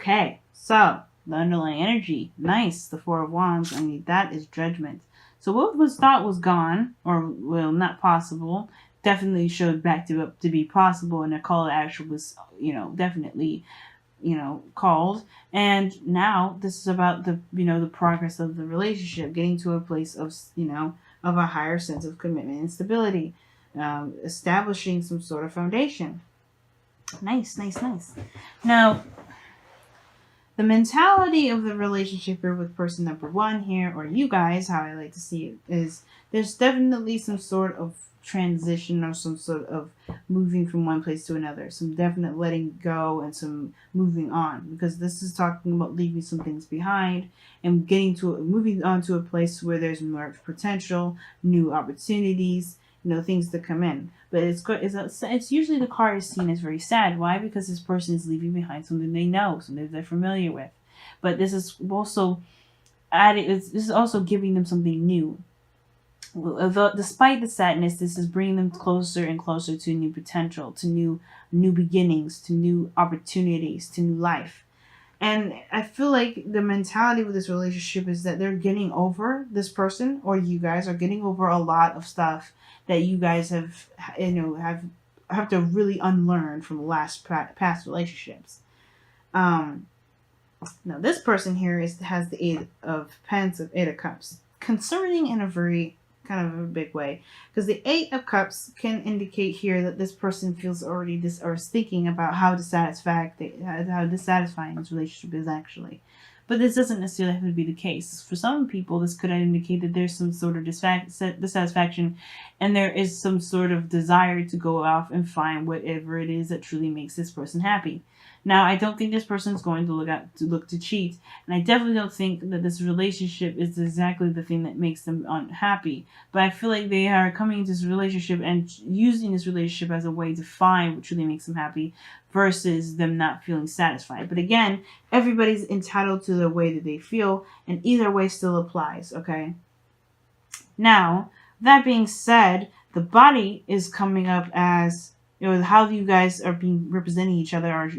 Okay, so the underlying energy, nice. The Four of Wands. I mean, that is judgment. So what was thought was gone, or well, not possible, definitely showed back to be possible, and a call to action was, definitely, called. And now this is about the progress of the relationship, getting to a place of, of a higher sense of commitment and stability, establishing some sort of foundation. Nice, nice, nice. Now, the mentality of the relationship here with person number one here, or you guys, how I like to see it, is there's definitely some sort of transition or some sort of moving from one place to another, some definite letting go and some moving on, because this is talking about leaving some things behind and moving on to a place where there's more potential, new opportunities, things to come in. But it's usually the card is seen as very sad. Why? Because this person is leaving behind something they know, something they're familiar with. But this is also this is also giving them something new. Despite the sadness, this is bringing them closer and closer to new potential, to new beginnings, to new opportunities, to new life. And I feel like the mentality with this relationship is that they're getting over this person, or you guys are getting over a lot of stuff that you guys have to really unlearn from past relationships. Now this person here has the Eight of Cups, concerning in a very kind of a big way, because the Eight of Cups can indicate here that this person feels already or is thinking about how dissatisfying this relationship is actually. But this doesn't necessarily have to be the case. For some people, this could indicate that there's some sort of dissatisfaction, and there is some sort of desire to go off and find whatever it is that truly makes this person happy. Now, I don't think this person is going to look to cheat, and I definitely don't think that this relationship is exactly the thing that makes them unhappy. But I feel like they are coming into this relationship and using this relationship as a way to find what truly makes them happy, versus them not feeling satisfied. But again, everybody's entitled to the way that they feel, and either way still applies. Okay. Now, that being said, the body is coming up as, how you guys are being representing each other, or,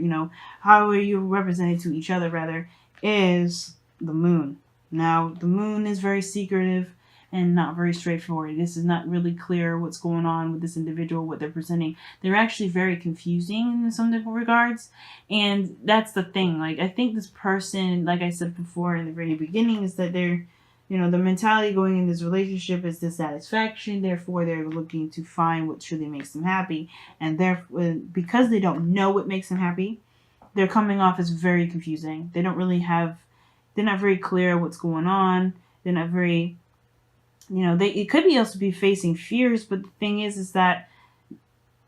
how are you represented to each other, rather, is the moon. Now, the moon is very secretive and not very straightforward. This is not really clear what's going on with this individual, what they're presenting. They're actually very confusing in some different regards. And that's the thing. Like, I think this person, like I said before in the very beginning, is that they're, the mentality going in this relationship is dissatisfaction. Therefore, they're looking to find what truly makes them happy. And therefore, because they don't know what makes them happy, they're coming off as very confusing. They're not very clear what's going on. They're not very, it could be also be facing fears. But the thing is that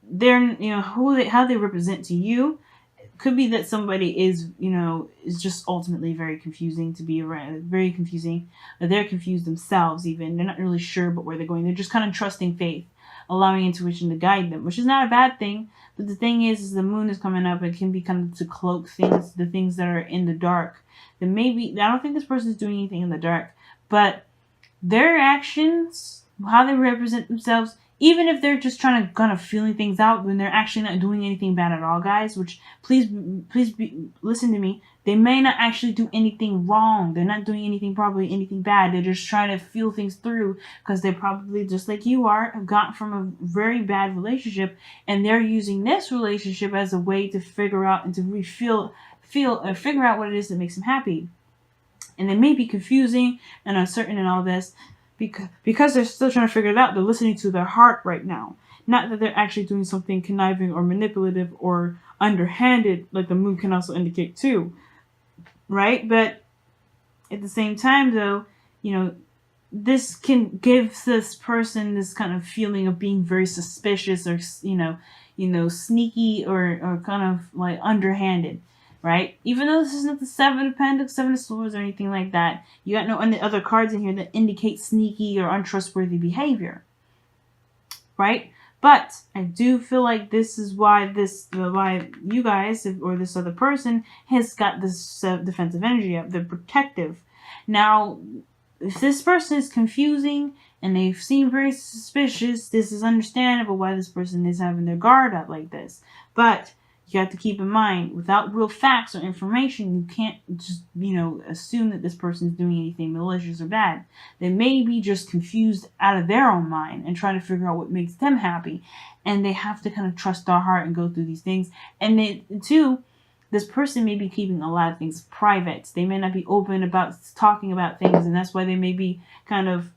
they're, how they represent to you, could be that somebody is just ultimately very confusing to be around, very confusing. They're confused themselves even. They're not really sure about where they're going. They're just kind of trusting faith, allowing intuition to guide them, which is not a bad thing. But the thing is the moon is coming up. It can be kind of to cloak the things that are in the dark. That maybe, I don't think this person is doing anything in the dark, but their actions, how they represent themselves, even if they're just trying to kind of feeling things out, when they're actually not doing anything bad at all, guys, which please listen to me. They may not actually do anything wrong. They're not doing anything bad. They're just trying to feel things through, because they probably, just like you are, have gotten from a very bad relationship, and they're using this relationship as a way to figure out and to figure out what it is that makes them happy. And they may be confusing and uncertain and all this, because they're still trying to figure it out. They're listening to their heart right now. Not that they're actually doing something conniving or manipulative or underhanded, like the moon can also indicate too. Right? But at the same time, though, this can give this person this kind of feeling of being very suspicious, or, sneaky, or kind of like underhanded. Right? Even though this isn't the Seven of Pentacles, Seven of Swords, or anything like that, you got no other cards in here that indicate sneaky or untrustworthy behavior. Right? But I do feel like this is why you guys, or this other person, has got this defensive energy up. They're protective. Now, if this person is confusing and they seem very suspicious, this is understandable why this person is having their guard up like this. But You have to keep in mind, without real facts or information, you can't just, assume that this person's doing anything malicious or bad. They may be just confused out of their own mind and trying to figure out what makes them happy. And they have to kind of trust their heart and go through these things. And too, this person may be keeping a lot of things private. They may not be open about talking about things, and that's why they may be kind of,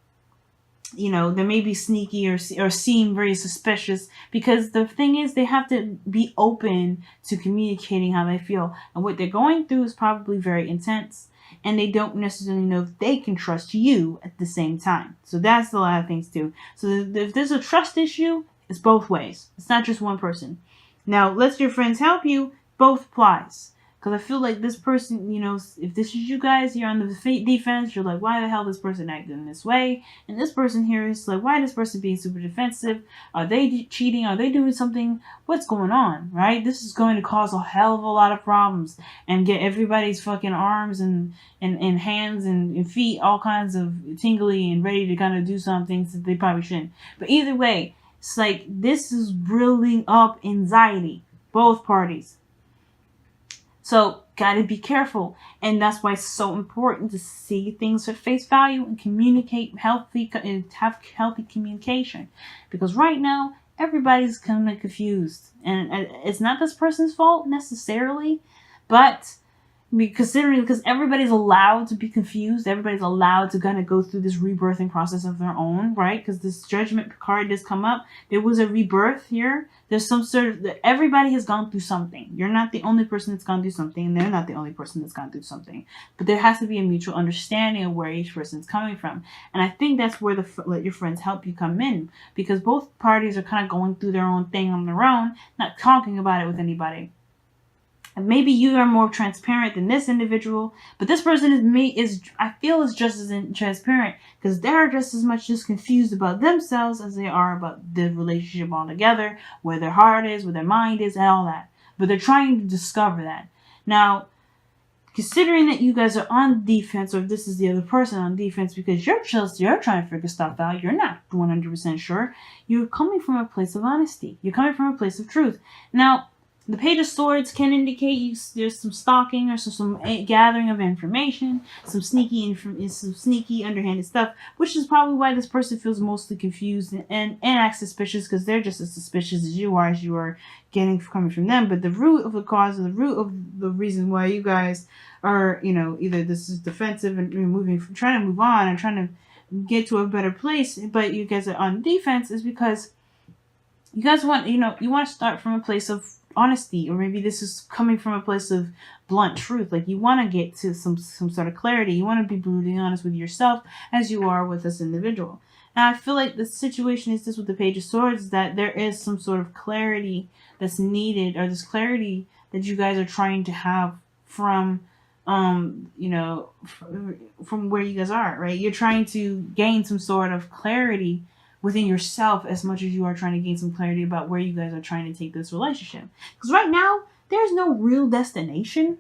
they may be sneaky or seem very suspicious, because the thing is, they have to be open to communicating how they feel. And what they're going through is probably very intense, and they don't necessarily know if they can trust you at the same time. So that's a lot of things too. So if there's a trust issue, it's both ways. It's not just one person. Now, let your friends help you. Both applies. Because I feel like this person, if this is you guys, you're on the defense, you're like, why the hell this person acting this way? And this person here is like, why this person being super defensive? Are they cheating? Are they doing something? What's going on, right? This is going to cause a hell of a lot of problems and get everybody's fucking arms and hands and feet all kinds of tingly and ready to kind of do some things that they probably shouldn't. But either way, it's like, this is building up anxiety. Both parties. So, gotta be careful. And that's why it's so important to see things at face value and communicate and have healthy communication. Because right now, everybody's kind of confused. And it's not this person's fault necessarily, but because everybody's allowed to be confused, everybody's allowed to kind of go through this rebirthing process of their own, right? Because this judgment card does come up. There was a rebirth here. There's some everybody has gone through something. You're not the only person that's gone through something, and they're not the only person that's gone through something. But there has to be a mutual understanding of where each person's coming from. And I think that's where let your friends help you come in, because both parties are kind of going through their own thing on their own, not talking about it with anybody. And maybe you are more transparent than this individual, but this person is just as transparent, because they're just as much just confused about themselves as they are about the relationship altogether, where their heart is, where their mind is, and all that. But they're trying to discover that. Now, considering that you guys are on defense, or if this is the other person on defense, because you're trying to figure stuff out, you're not 100% sure, you're coming from a place of honesty. You're coming from a place of truth. Now, the Page of Swords can indicate there's some stalking or some gathering of information, some sneaky underhanded stuff, which is probably why this person feels mostly confused and acts suspicious, because they're just as suspicious as you are coming from them. But the root of the cause, or the root of the reason why you guys are, either this is defensive and trying to move on and trying to get to a better place, but you guys are on defense, is because you guys want, you want to start from a place of honesty, or maybe this is coming from a place of blunt truth. Like, you want to get to some sort of clarity. You want to be brutally honest with yourself as you are with this individual. And I feel like the situation is this with the Page of Swords, that there is some sort of clarity that's needed, or this clarity that you guys are trying to have from from where you guys are, right? You're trying to gain some sort of clarity within yourself as much as you are trying to gain some clarity about where you guys are trying to take this relationship. Because right now, there's no real destination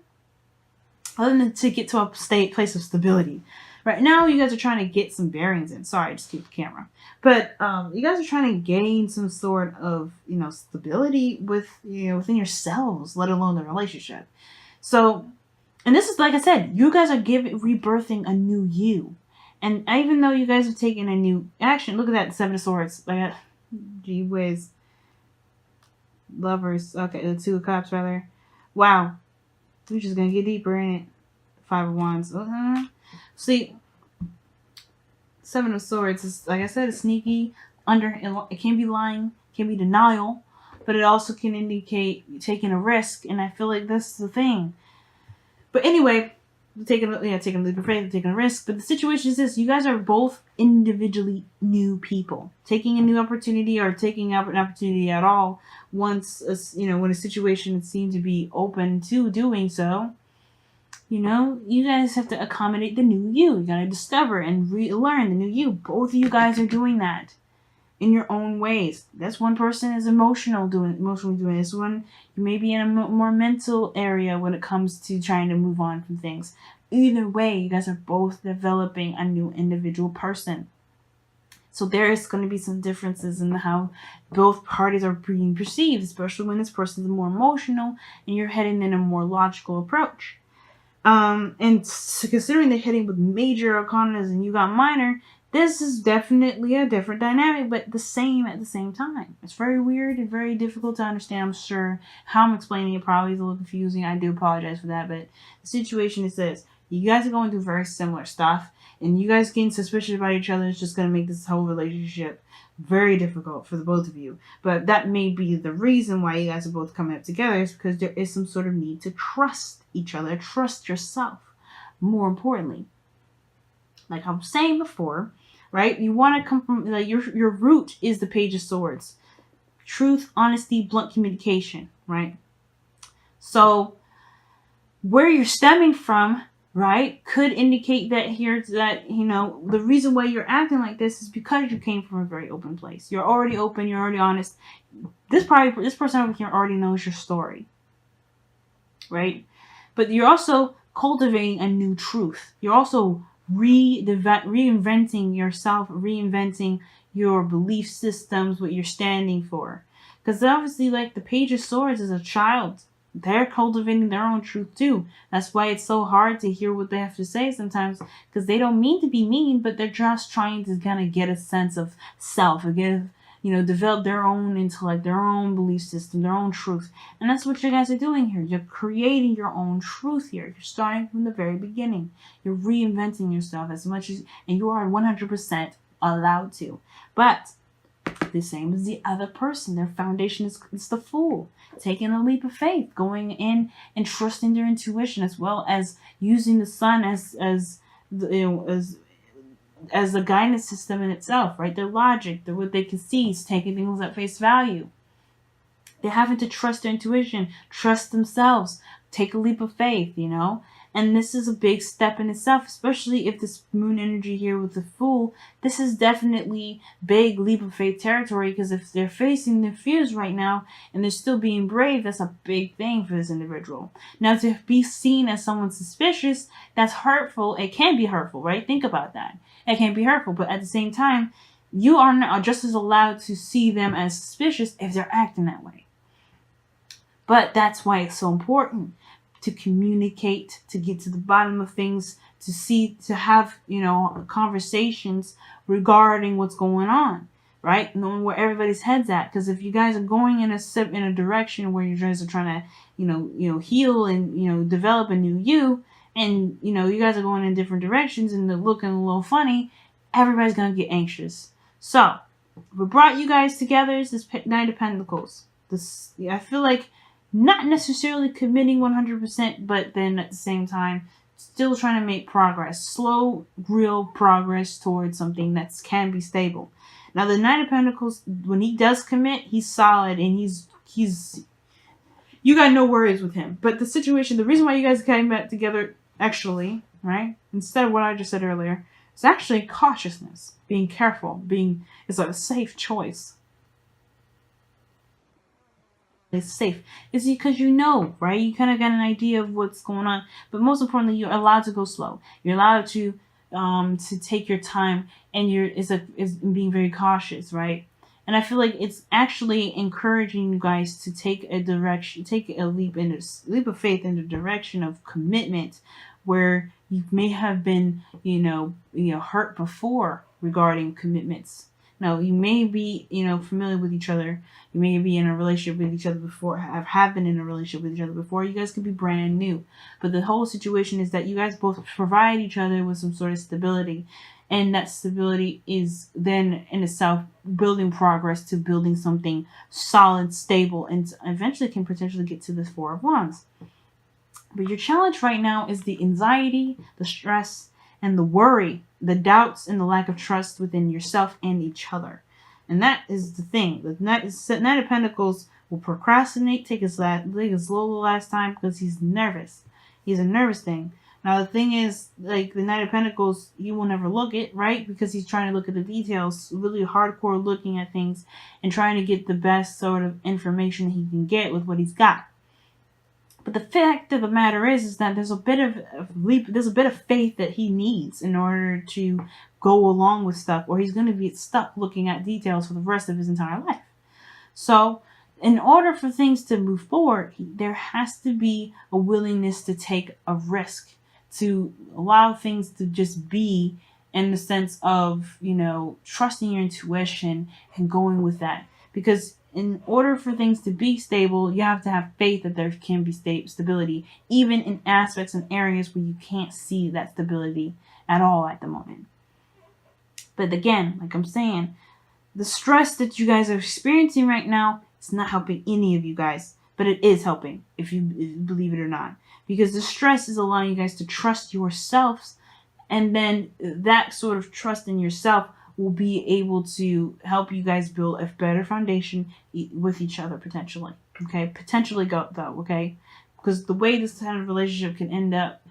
other than to get to a place of stability. Right now, you guys are trying to get some bearings in. Sorry, I just keep the camera. But you guys are trying to gain some sort of, stability within yourselves, let alone the relationship. So, and this is, like I said, you guys are rebirthing a new you. And even though you guys have taken a new action, look at that, the Seven of Swords. Like, gee whiz. Lovers. Okay, the Two of Cups, rather. Wow. We're just going to get deeper in it. Five of Wands. See, Seven of Swords is, like I said, it's sneaky. It can be lying. It can be denial. But it also can indicate taking a risk. And I feel like that's the thing. But anyway, taking a leap of faith, taking a risk. But the situation is this: you guys are both individually new people, taking a new opportunity, or taking up an opportunity at all. Once when a situation seems to be open to doing so, you guys have to accommodate the new you. You gotta discover and relearn the new you. Both of you guys are doing that in your own ways. This one person is emotionally doing this one. You may be in a more mental area when it comes to trying to move on from things. Either way, you guys are both developing a new individual person. So there is going to be some differences in how both parties are being perceived, especially when this person is more emotional and you're heading in a more logical approach. And considering they're hitting with major arcanas and you got minor, this is definitely a different dynamic, but the same at the same time. It's very weird and very difficult to understand. I'm sure how I'm explaining it probably is a little confusing. I do apologize for that, but the situation is this. You guys are going through very similar stuff, and you guys getting suspicious about each other is just going to make this whole relationship very difficult for the both of you. But that may be the reason why you guys are both coming up together, is because there is some sort of need to trust each other, trust yourself. More importantly, like I was saying before, right? You want to come from, like, your root is the Page of Swords, truth, honesty, blunt communication, right? So where you're stemming from, right, could indicate that here that the reason why you're acting like this is because you came from a very open place. You're already open. You're already honest. This person over here already knows your story, right? But you're also cultivating a new truth. You're also reinventing yourself, reinventing your belief systems, what you're standing for. Because obviously, like the Page of Swords is a child. They're cultivating their own truth too. That's why it's so hard to hear what they have to say sometimes, because they don't mean to be mean, but they're just trying to kind of get a sense of self, develop their own intellect, their own belief system, their own truth. And that's what you guys are doing here. You're creating your own truth here. You're starting from the very beginning. You're reinventing yourself as much as, and you are 100% allowed to. But the same as the other person, their foundation is the Fool. Taking a leap of faith, going in and trusting their intuition, as well as using the Sun as the guidance system in itself, right? Their logic, what they can see, is taking things at face value. They're having to trust their intuition, trust themselves, take a leap of faith, And this is a big step in itself, especially if this moon energy here with the Fool, this is definitely big leap of faith territory, because if they're facing their fears right now and they're still being brave, that's a big thing for this individual. Now, to be seen as someone suspicious, that's hurtful. It can be hurtful, right? Think about that. It can be hurtful, but at the same time, you are just as allowed to see them as suspicious if they're acting that way. But that's why it's so important to communicate, to get to the bottom of things, to have, conversations regarding what's going on, right? Knowing where everybody's head's at. Because if you guys are going in a direction where you guys are trying to, heal and, develop a new you, and, you guys are going in different directions and they're looking a little funny, everybody's going to get anxious. So, what brought you guys together is this Knight of Pentacles. I feel like not necessarily committing 100%, but then at the same time, still trying to make progress. Slow, real progress towards something that can be stable. Now, the Knight of Pentacles, when he does commit, he's solid, and he's you got no worries with him. But the reason why you guys came back together, actually, right, instead of what I just said earlier, it's actually cautiousness, being careful, it's like a safe choice. It's safe. It's because right? You kind of got an idea of what's going on. But most importantly, you're allowed to go slow. You're allowed to take your time, and is being very cautious, right? And I feel like it's actually encouraging you guys to take a leap of faith in the direction of commitment, where you may have been, hurt before regarding commitments. Now, you may be, familiar with each other. You may be in a relationship with each other before, have been in a relationship with each other before. You guys could be brand new. But the whole situation is that you guys both provide each other with some sort of stability. And that stability is then in itself building progress to building something solid, stable, and eventually can potentially get to the Four of Wands. But your challenge right now is the anxiety, the stress, and the worry, the doubts, and the lack of trust within yourself and each other. And that is the thing. The Knight of Pentacles will procrastinate, take it slow the last time, because he's nervous. He's a nervous thing. Now, the thing is, like, the Knight of Pentacles, he will never look it, right? Because he's trying to look at the details, really hardcore looking at things, and trying to get the best sort of information he can get with what he's got. But the fact of the matter is that there's a bit of faith that he needs in order to go along with stuff, or he's going to be stuck looking at details for the rest of his entire life. So, in order for things to move forward, there has to be a willingness to take a risk, to allow things to just be, in the sense of, trusting your intuition and going with that. Because in order for things to be stable, you have to have faith that there can be stability, even in aspects and areas where you can't see that stability at all at the moment. But again, like I'm saying, the stress that you guys are experiencing right now, it's not helping any of you guys, but it is helping, if you believe it or not, because the stress is allowing you guys to trust yourselves, and then that sort of trust in yourself will be able to help you guys build a better foundation with each other, potentially. Okay, potentially go though. Okay, because the way this kind of relationship can end up,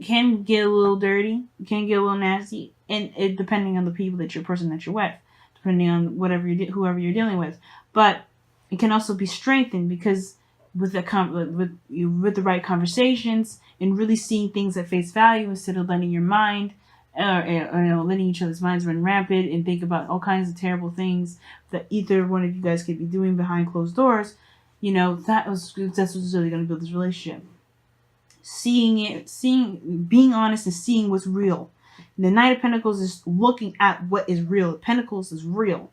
can get a little dirty, can get a little nasty, and it depending on the people that you're with, depending on whoever you're dealing with. But it can also be strengthened, because with the right conversations and really seeing things at face value, instead of letting your mind, letting each other's minds run rampant and think about all kinds of terrible things that either one of you guys could be doing behind closed doors. That's what's really going to build this relationship. Being honest and seeing what's real. The Knight of Pentacles is looking at what is real. Pentacles is real.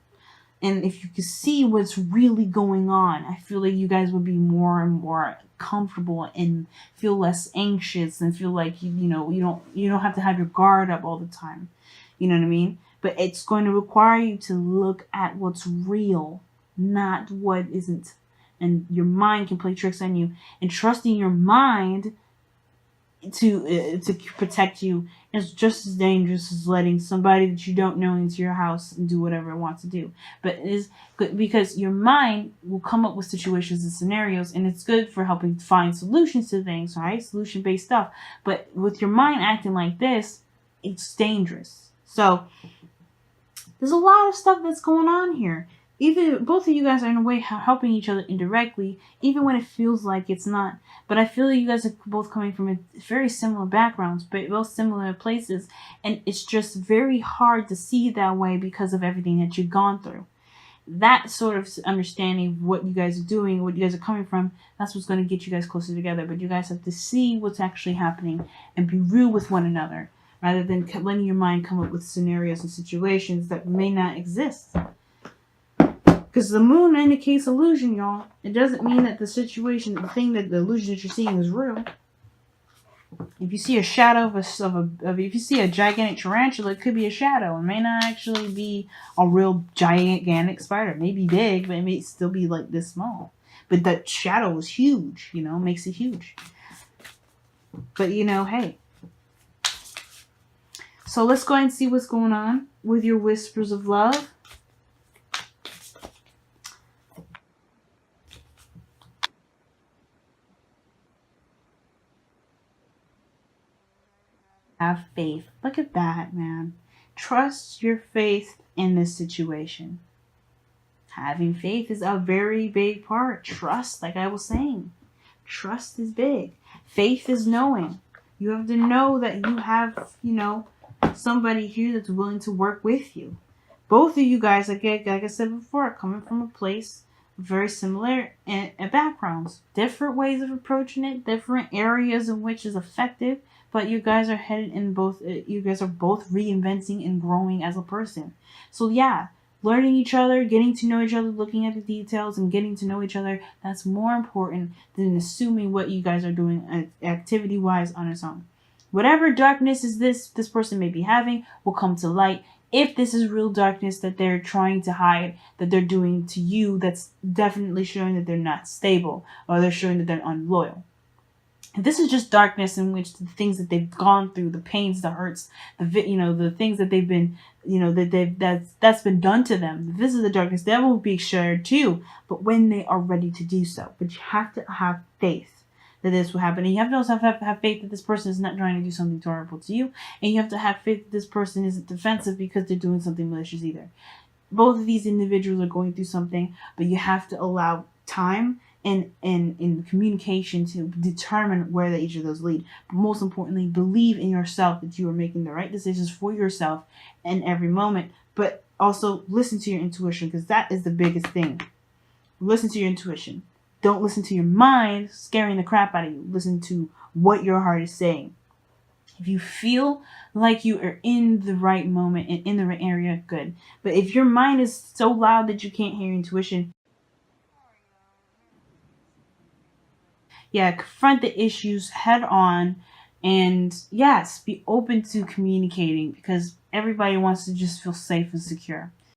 And if you can see what's really going on, I feel like you guys would be more and more comfortable and feel less anxious and feel like you don't have to have your guard up all the time. You know what I mean? But it's going to require you to look at what's real, not what isn't. And your mind can play tricks on you. And trusting your mind to protect you is just as dangerous as letting somebody that you don't know into your house and do whatever it wants to do. But it is good because your mind will come up with situations and scenarios, and it's good for helping find solutions to things, right? Solution-based stuff. But with your mind acting like this, it's dangerous. So there's a lot of stuff that's going on here. Either both of you guys are in a way helping each other indirectly, even when it feels like it's not. But I feel like you guys are both coming from very similar backgrounds, but both similar places. And it's just very hard to see that way because of everything that you've gone through. That sort of understanding of what you guys are doing, what you guys are coming from, that's what's going to get you guys closer together. But you guys have to see what's actually happening and be real with one another, rather than letting your mind come up with scenarios and situations that may not exist. Because the moon indicates illusion, y'all. It doesn't mean that the situation, the illusion that you're seeing is real. If you see a shadow if you see a gigantic tarantula, it could be a shadow. It may not actually be a real gigantic spider. It may be big, but it may still be like this small. But that shadow is huge, makes it huge. But hey. So let's go ahead and see what's going on with your whispers of love. Have faith. Look at that, man. Trust your faith in this situation. Having faith is a very big part. Trust, like I was saying. Trust is big. Faith is knowing. You have to know that you have, somebody here that's willing to work with you. Both of you guys, like I said before, are coming from a place very similar in backgrounds. Different ways of approaching it. Different areas in which is effective. But you guys are headed in both. You guys are both reinventing and growing as a person. So yeah, learning each other, getting to know each other, looking at the details, and getting to know each other. That's more important than assuming what you guys are doing activity-wise on its own. Whatever darkness is this person may be having will come to light. If this is real darkness that they're trying to hide, that they're doing to you, that's definitely showing that they're not stable, or they're showing that they're unloyal. This is just darkness in which the things that they've gone through, the pains, the hurts, the things that they've been, that's been done to them. This is the darkness that will be shared too, but when they are ready to do so. But you have to have faith that this will happen, and you have to also have faith that this person is not trying to do something terrible to you, and you have to have faith that this person isn't defensive because they're doing something malicious either. Both of these individuals are going through something, but you have to allow time in communication to determine where each of those lead. But most importantly, believe in yourself that you are making the right decisions for yourself in every moment. But also listen to your intuition, because that is the biggest thing. Listen to your intuition. Don't listen to your mind scaring the crap out of you. Listen to what your heart is saying. If you feel like you are in the right moment and in the right area, good. But if your mind is so loud that you can't hear your intuition, yeah, confront the issues head on, and yes, be open to communicating, because everybody wants to just feel safe and secure.